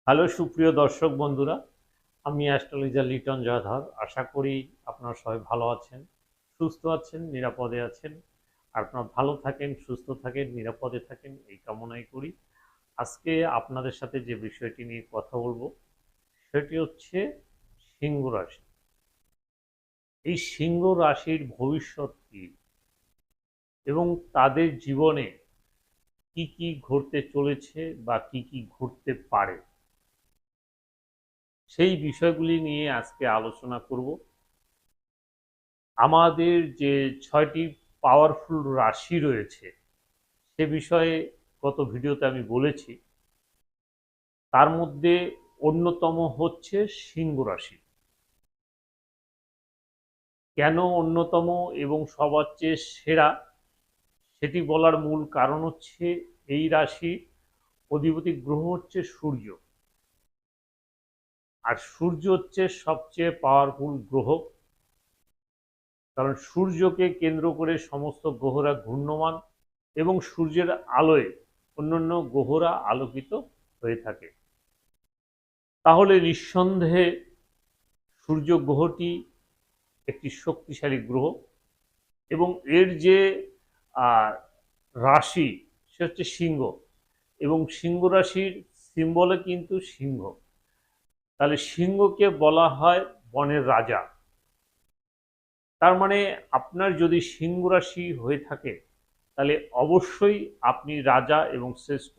Hello সুপ্রিয় দর্শক বন্ধুরা, আমি অ্যাস্ট্রোলজার লিটন জয়ধর। আশা করি আপনারা সবাই ভালো আছেন, সুস্থ আছেন, নিরাপদে আছেন। আর আপনারা ভালো থাকেন, সুস্থ থাকেন, নিরাপদে থাকেন এই কামনাই করি। আজকে আপনাদের সাথে যে বিষয়টি নিয়ে কথা বলবো সেটি হচ্ছে সিংহ রাশি। এই সিংহ রাশির ভবিষ্যৎ কী এবং তাদের জীবনে কি কি ঘটতে চলেছে বা কি কি ঘটতে পারে, সেই বিষয়গুলি নিয়ে আজকে আলোচনা করব। আমাদের যে 6টি পাওয়ারফুল রাশি রয়েছে সে বিষয়ে গত ভিডিওতে আমি বলেছি। তার মধ্যে অন্যতম হচ্ছে সিংহ রাশি। কেন অন্যতম এবং সবার চেয়ে সেরা সেটি বলার মূল কারণ হচ্ছে এই রাশির অধিপতি গ্রহ হচ্ছে সূর্য। আর সূর্য হচ্ছে সবচেয়ে পাওয়ারফুল গ্রহ, কারণ সূর্যকে কেন্দ্র করে সমস্ত গ্রহরা ঘূর্ণমান এবং সূর্যের আলোয় অন্যান্য গ্রহরা আলোকিত হয়ে থাকে। তাহলে নিঃসন্দেহে সূর্য গ্রহটি একটি শক্তিশালী গ্রহ এবং এর যে রাশি সে হচ্ছে সিংহ, এবং সিংহ রাশির সিম্বলে কিন্তু সিংহ। তাহলে সিংহকে বলা হয় বনের রাজা। তার মানে আপনার যদি সিংহ রাশি হয়ে থাকে তাহলে অবশ্যই আপনি রাজা এবং শ্রেষ্ঠ।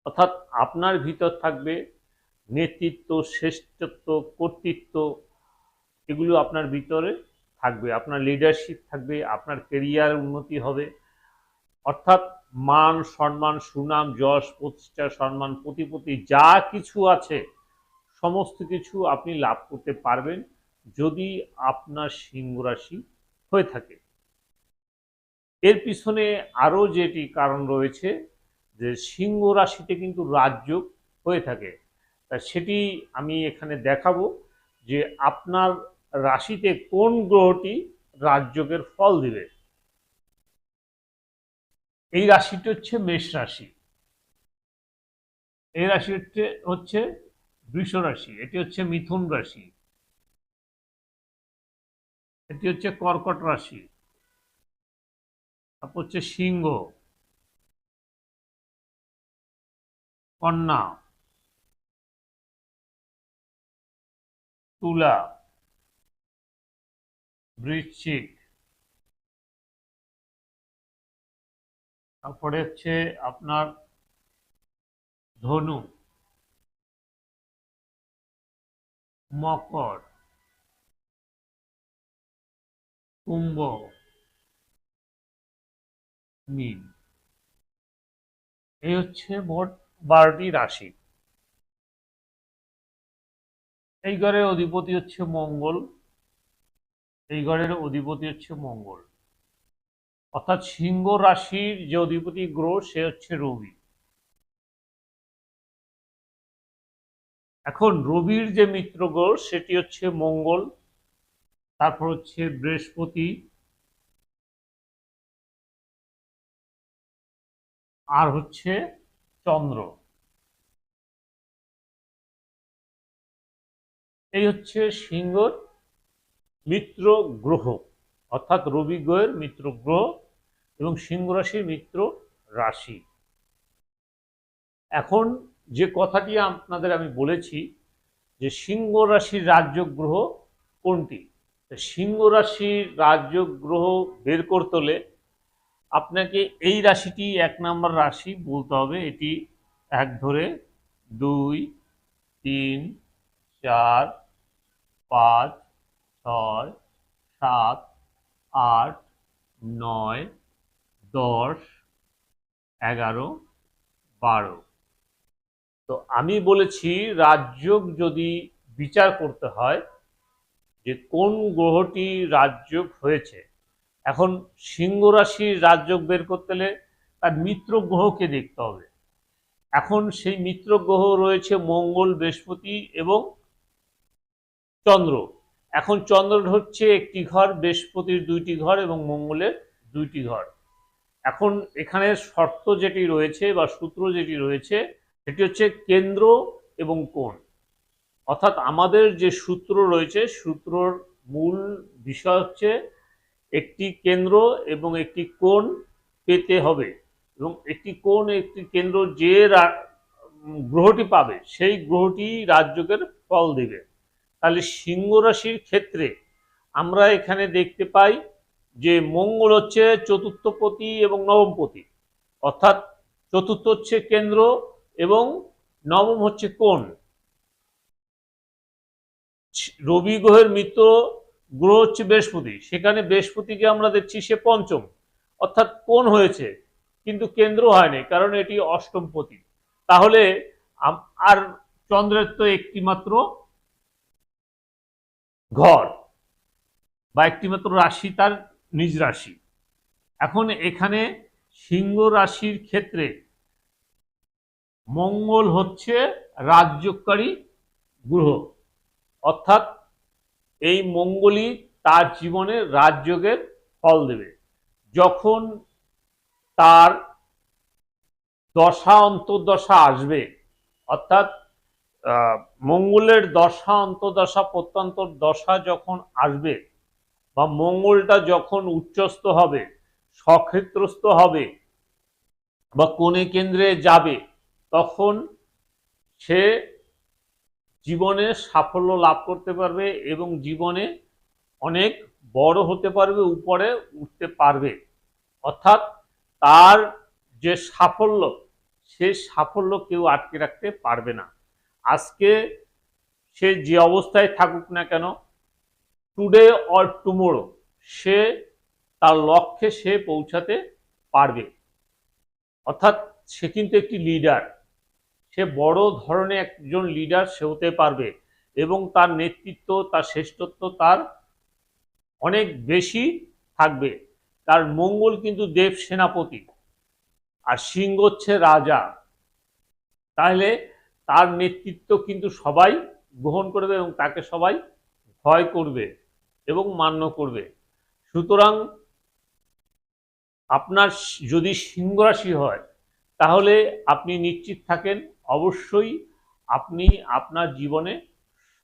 অর্থাৎ আপনার ভিতর থাকবে নেতৃত্ব, শ্রেষ্ঠত্ব, কর্তৃত্ব, এগুলো আপনার ভিতরে থাকবে। আপনার লিডারশিপ থাকবে, আপনার কেরিয়ার উন্নতি হবে। অর্থাৎ মান সম্মান, সুনাম, যশ, প্রতিষ্ঠা, সম্মান, প্রতিপত্তি যা কিছু আছে সমস্ত কিছু আপনি লাভ করতে পারবেন যদি আপনার সিংহ রাশি হয়ে থাকে। এর পিছনে আরও যেটি কারণ রয়েছে, যে সিংহ রাশিতে কিন্তু রাজযোগ হয়ে থাকে। তা সেটি আমি এখানে দেখাবো যে আপনার রাশিতে কোন গ্রহটি রাজযোগের ফল দিবে। এই রাশিটি হচ্ছে মেষ রাশি, এই রাশি হচ্ছে বৃষ রাশি, এটি হচ্ছে মিথুন রাশি, এটি হচ্ছে কর্কট রাশি, তারপর হচ্ছে সিংহ, কন্যা, তুলা, বৃশ্চিক, তারপরে হচ্ছে আপনার ধনু, মকর, কুম্ভ, মীন। এই হচ্ছে মোট 12টি রাশি। এই ঘরের অধিপতি হচ্ছে মঙ্গল, এই ঘরের অধিপতি হচ্ছে মঙ্গল। অর্থাৎ সিংহ রাশির যে অধিপতি গ্রহ সে হচ্ছে রবি। এখন রবির যে মিত্র গ্রহ সেটি হচ্ছে মঙ্গল, তারপর হচ্ছে বৃহস্পতি, আর হচ্ছে চন্দ্র। এই হচ্ছে সিংহর মিত্র গ্রহ, অর্থাৎ রবি গ্রহের মিত্র গ্রহ এবং সিংহ রাশির মিত্র রাশি। এখন যে কথাটি আপনাদের আমি বলেছি যে সিংহ রাশির রাজযোগ গ্রহ কোনটি, সিংহ রাশির রাজযোগ গ্রহ বের করতে হলে আপনাকে এই রাশিটি 1 নম্বর রাশি বলতে হবে। এটি 1 ধরে 2, 3, 4, 5, 6, 7, 8, 9, 10, 11, 12। তো আমি বলেছি রাজযোগ যদি বিচার করতে হয় যে কোন গ্রহটি রাজযোগ হয়েছে, এখন সিংহ রাশির রাজযোগ বের করতে হলে তার মিত্র গ্রহকে দেখতে হবে। এখন সেই মিত্র গ্রহ রয়েছে মঙ্গল, বৃহস্পতি এবং চন্দ্র। এখন চন্দ্র হচ্ছে একটি ঘর, বৃহস্পতির 2টি ঘর এবং মঙ্গলের 2টি ঘর। এখন এখানে শর্ত যেটি রয়েছে বা সূত্র যেটি রয়েছে সেটি হচ্ছে কেন্দ্র এবং কোণ। অর্থাৎ আমাদের যে সূত্র রয়েছে, সূত্রর মূল বিষয় হচ্ছে একটি কেন্দ্র এবং একটি কোণ পেতে হবে, এবং একটি কোণ একটি কেন্দ্র যে গ্রহটি পাবে সেই গ্রহটি রাজযোগের ফল দেবে। তাহলে সিংহ রাশির ক্ষেত্রে আমরা এখানে দেখতে পাই যে মঙ্গল হচ্ছে চতুর্থপতি এবং নবমপতি, অর্থাৎ চতুর্থ হচ্ছে কেন্দ্র এবং নবম হচ্ছে কোণ। রবি গ্রহের মিত্র গ্রহ হচ্ছে বৃহস্পতি, সেখানে বৃহস্পতিকে আমরা দেখছি সে পঞ্চম, অর্থাৎ কোণ হয়েছে কিন্তু কেন্দ্র হয়নি, কারণ এটি অষ্টমপতি। তাহলে আর চন্দ্রের তো একটি মাত্র ঘর বা একটি মাত্র রাশি, তার নিজ রাশি। এখন এখানে সিংহ রাশির ক্ষেত্রে মঙ্গল হচ্ছে রাজযোগকারী গ্রহ, অর্থাৎ এই মঙ্গলই তার জীবনে রাজযোগের ফল দেবে। যখন তার দশা অন্তর্দশা আসবে, অর্থাৎ মঙ্গলের দশা অন্তর্দশা প্রত্যন্তর দশা যখন আসবে, বা মঙ্গলটা যখন উচ্চস্থ হবে, সক্ষেত্রস্থ হবে বা কোণে কেন্দ্রে যাবে, তখন সে জীবনে সাফল্য লাভ করতে পারবে এবং জীবনে অনেক বড় হতে পারবে, উপরে উঠতে পারবে। অর্থাৎ তার যে সাফল্য, সে সাফল্য কেউ আটকে রাখতে পারবে না। আজকে সে যে অবস্থায় থাকুক না কেন, টুডে অর টুমোরো সে তার লক্ষ্যে সে পৌঁছাতে পারবে। অর্থাৎ সে কিন্তু একটি লিডার, সে বড় ধরনের একজন লিডার সে হতে পারবে, এবং তার নেতৃত্ব, তার শ্রেষ্ঠত্ব তার অনেক বেশি থাকবে। তার মঙ্গল কিন্তু দেব সেনাপতি আর সিংহ হচ্ছে রাজা, তাহলে তার নেতৃত্ব কিন্তু সবাই গ্রহণ করবে এবং তাকে সবাই ভয় করবে এবং মান্য করবে। সুতরাং আপনার যদি সিংহ রাশি হয়, তাহলে আপনি নিশ্চিত থাকেন অবশ্যই আপনি আপনার জীবনে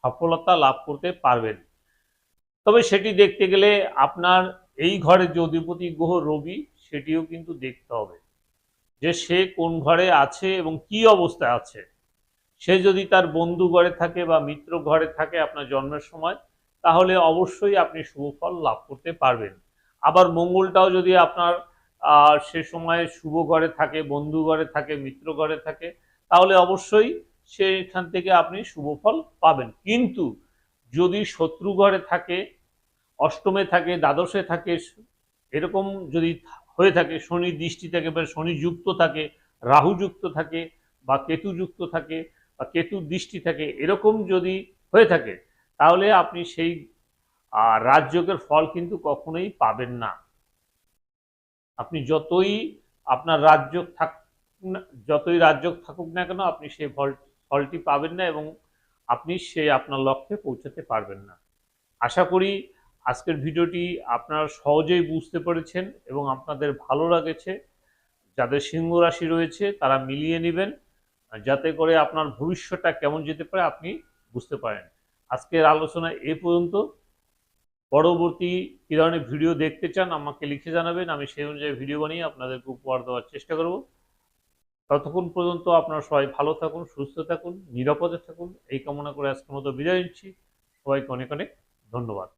সফলতা লাভ করতে পারবেন। তবে সেটি দেখতে গেলে আপনার এই ঘরে যে অধিপতি গ্রহ রবি, সেটিও কিন্তু দেখতে হবে যে সে কোন ঘরে আছে এবং কি অবস্থায় আছে। সে যদি তার বন্ধু ঘরে থাকে বা মিত্র ঘরে থাকে আপনার জন্মের সময়, তাহলে অবশ্যই আপনি শুভ ফল লাভ করতে পারবেন। আবার মঙ্গলটাও যদি আপনার সে সময় শুভ ঘরে থাকে, বন্ধু ঘরে থাকে, মিত্র ঘরে থাকে, তাহলে অবশ্যই সেখান থেকে আপনি শুভ ফল পাবেন। কিন্তু যদি শত্রু ঘরে থাকে, অষ্টমে থাকে, দ্বাদশে থাকে, এরকম যদি হয়ে থাকে, শনি দৃষ্টি থাকে বা শনি যুক্ত থাকে, রাহু যুক্ত থাকে বা কেতু যুক্ত থাকে বা কেতুর দৃষ্টি থাকে, এরকম যদি হয়ে থাকে, তাহলে আপনি সেই রাজযোগের ফল কিন্তু কখনোই পাবেন না। আপনি যতই আপনার রাজযোগ থাকুক না কেন, আপনি সেই ফলটি পাবেন না এবং আপনি আপনার লক্ষ্যে পৌঁছাতে পারবেন না। আশা করি আজকের ভিডিওটি আপনারা সহজেই বুঝতে পেরেছেন এবং আপনাদের ভালো লেগেছে। যাদের সিংহ রাশি রয়েছে তারা মিলিয়ে নেবেন, যাতে করে আপনার ভবিষ্যৎটা কেমন যেতে পারে আপনি বুঝতে পারেন। আজকের আলোচনা এ পর্যন্ত। পরবর্তী কী ধরনের ভিডিও দেখতে চান আমাকে লিখে জানাবেন, আমি সেই অনুযায়ী ভিডিও বানিয়ে আপনাদেরকে উপহার দেওয়ার চেষ্টা করব। ততক্ষণ পর্যন্ত আপনারা সবাই ভালো থাকুন, সুস্থ থাকুন, নিরাপদে থাকুন, এই কামনা করে আজকের মতো বিদায় নিচ্ছি। সবাইকে অনেক অনেক ধন্যবাদ।